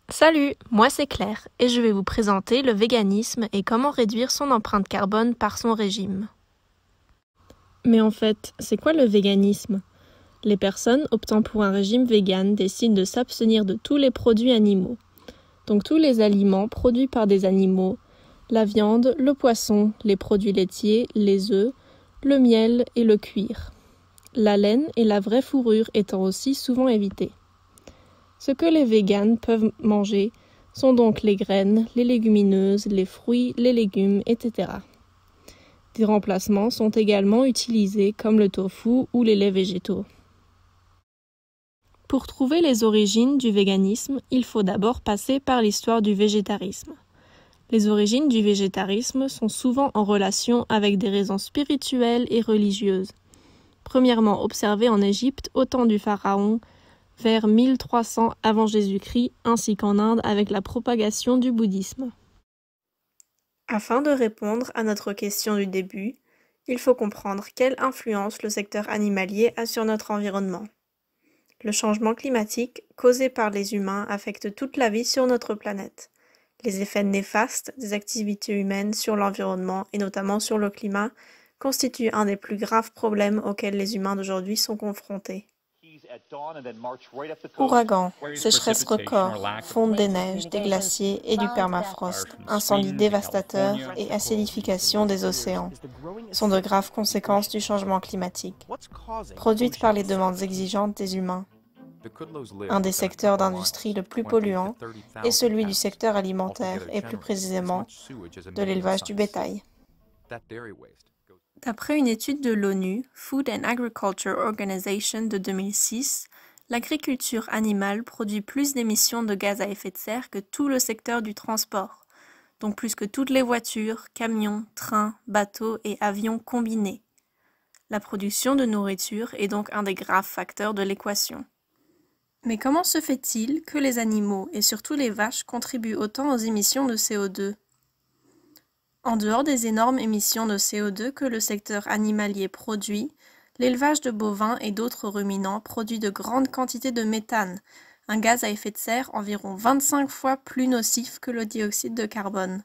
Salut, moi c'est Claire et je vais vous présenter le véganisme et comment réduire son empreinte carbone par son régime. Mais en fait, c'est quoi le véganisme? Les personnes optant pour un régime vegan décident de s'abstenir de tous les produits animaux. Donc tous les aliments produits par des animaux, la viande, le poisson, les produits laitiers, les œufs, le miel et le cuir. La laine et la vraie fourrure étant aussi souvent évitées. Ce que les véganes peuvent manger sont donc les graines, les légumineuses, les fruits, les légumes, etc. Des remplacements sont également utilisés comme le tofu ou les laits végétaux. Pour trouver les origines du véganisme, il faut d'abord passer par l'histoire du végétarisme. Les origines du végétarisme sont souvent en relation avec des raisons spirituelles et religieuses. Premièrement observées en Égypte au temps du pharaon, vers 1300 avant Jésus-Christ, ainsi qu'en Inde avec la propagation du bouddhisme. Afin de répondre à notre question du début, il faut comprendre quelle influence le secteur animalier a sur notre environnement. Le changement climatique causé par les humains affecte toute la vie sur notre planète. Les effets néfastes des activités humaines sur l'environnement et notamment sur le climat constituent un des plus graves problèmes auxquels les humains d'aujourd'hui sont confrontés. Ouragans, sécheresse record, fonte des neiges, des glaciers et du permafrost, incendies dévastateurs et acidification des océans sont de graves conséquences du changement climatique, produites par les demandes exigeantes des humains. Un des secteurs d'industrie le plus polluant est celui du secteur alimentaire et plus précisément de l'élevage du bétail. D'après une étude de l'ONU, Food and Agriculture Organization de 2006, l'agriculture animale produit plus d'émissions de gaz à effet de serre que tout le secteur du transport, donc plus que toutes les voitures, camions, trains, bateaux et avions combinés. La production de nourriture est donc un des graves facteurs de l'équation. Mais comment se fait-il que les animaux, et surtout les vaches, contribuent autant aux émissions de CO2 ? En dehors des énormes émissions de CO2 que le secteur animalier produit, l'élevage de bovins et d'autres ruminants produit de grandes quantités de méthane, un gaz à effet de serre environ 25 fois plus nocif que le dioxyde de carbone.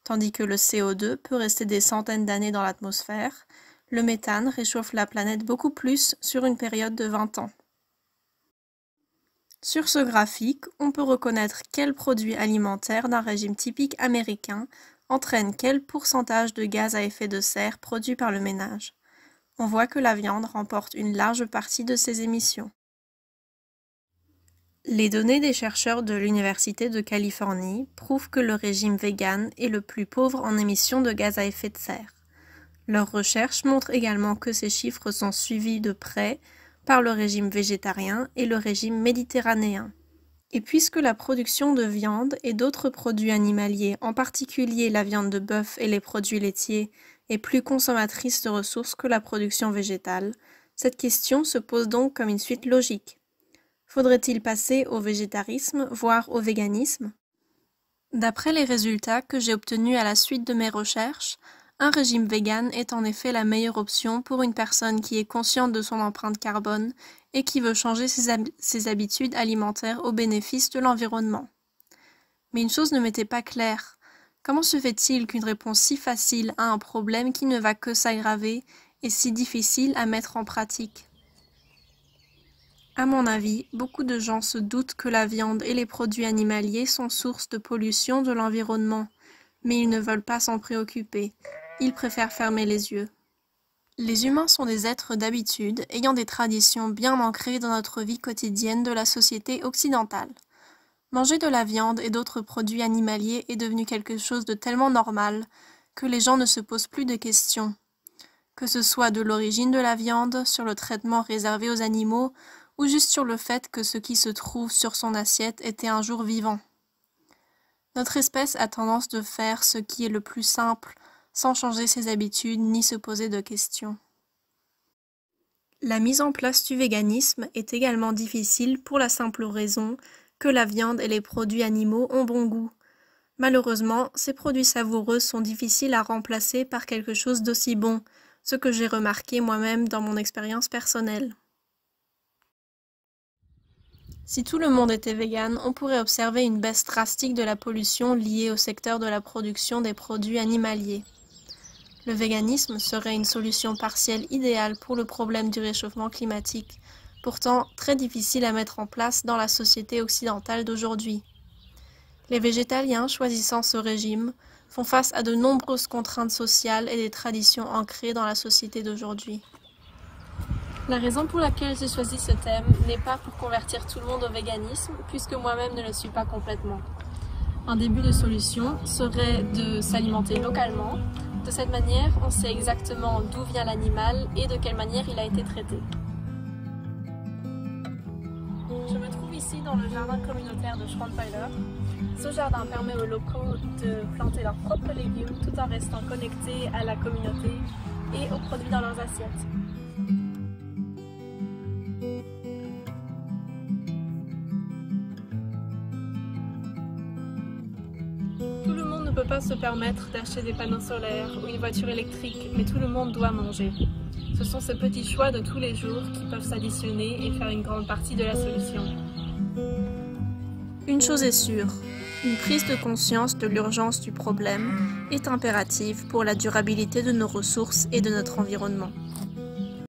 Tandis que le CO2 peut rester des centaines d'années dans l'atmosphère, le méthane réchauffe la planète beaucoup plus sur une période de 20 ans. Sur ce graphique, on peut reconnaître quels produits alimentaires d'un régime typique américain entraînent quel pourcentage de gaz à effet de serre produit par le ménage. On voit que la viande remporte une large partie de ces émissions. Les données des chercheurs de l'Université de Californie prouvent que le régime vegan est le plus pauvre en émissions de gaz à effet de serre. Leurs recherches montrent également que ces chiffres sont suivis de près par le régime végétarien et le régime méditerranéen. Et puisque la production de viande et d'autres produits animaliers, en particulier la viande de bœuf et les produits laitiers, est plus consommatrice de ressources que la production végétale, cette question se pose donc comme une suite logique. Faudrait-il passer au végétarisme, voire au véganisme ? D'après les résultats que j'ai obtenus à la suite de mes recherches, un régime vegan est en effet la meilleure option pour une personne qui est consciente de son empreinte carbone et qui veut changer ses habitudes alimentaires au bénéfice de l'environnement. Mais une chose ne m'était pas claire. Comment se fait-il qu'une réponse si facile à un problème qui ne va que s'aggraver est si difficile à mettre en pratique ? À mon avis, beaucoup de gens se doutent que la viande et les produits animaliers sont source de pollution de l'environnement, mais ils ne veulent pas s'en préoccuper. Ils préfèrent fermer les yeux. Les humains sont des êtres d'habitude, ayant des traditions bien ancrées dans notre vie quotidienne de la société occidentale. Manger de la viande et d'autres produits animaliers est devenu quelque chose de tellement normal que les gens ne se posent plus de questions. Que ce soit de l'origine de la viande, sur le traitement réservé aux animaux, ou juste sur le fait que ce qui se trouve sur son assiette était un jour vivant. Notre espèce a tendance de faire ce qui est le plus simple, sans changer ses habitudes ni se poser de questions. La mise en place du véganisme est également difficile pour la simple raison que la viande et les produits animaux ont bon goût. Malheureusement, ces produits savoureux sont difficiles à remplacer par quelque chose d'aussi bon, ce que j'ai remarqué moi-même dans mon expérience personnelle. Si tout le monde était vegan, on pourrait observer une baisse drastique de la pollution liée au secteur de la production des produits animaliers. Le véganisme serait une solution partielle idéale pour le problème du réchauffement climatique, pourtant très difficile à mettre en place dans la société occidentale d'aujourd'hui. Les végétaliens choisissant ce régime font face à de nombreuses contraintes sociales et des traditions ancrées dans la société d'aujourd'hui. La raison pour laquelle j'ai choisi ce thème n'est pas pour convertir tout le monde au véganisme, puisque moi-même ne le suis pas complètement. Un début de solution serait de s'alimenter localement. De cette manière, on sait exactement d'où vient l'animal et de quelle manière il a été traité. Je me trouve ici dans le jardin communautaire de Schwantweiler. Ce jardin permet aux locaux de planter leurs propres légumes tout en restant connectés à la communauté et aux produits dans leurs assiettes. Tout le monde ne peut pas se permettre d'acheter des panneaux solaires ou une voiture électrique, mais tout le monde doit manger. Ce sont ces petits choix de tous les jours qui peuvent s'additionner et faire une grande partie de la solution. Une chose est sûre, une prise de conscience de l'urgence du problème est impérative pour la durabilité de nos ressources et de notre environnement.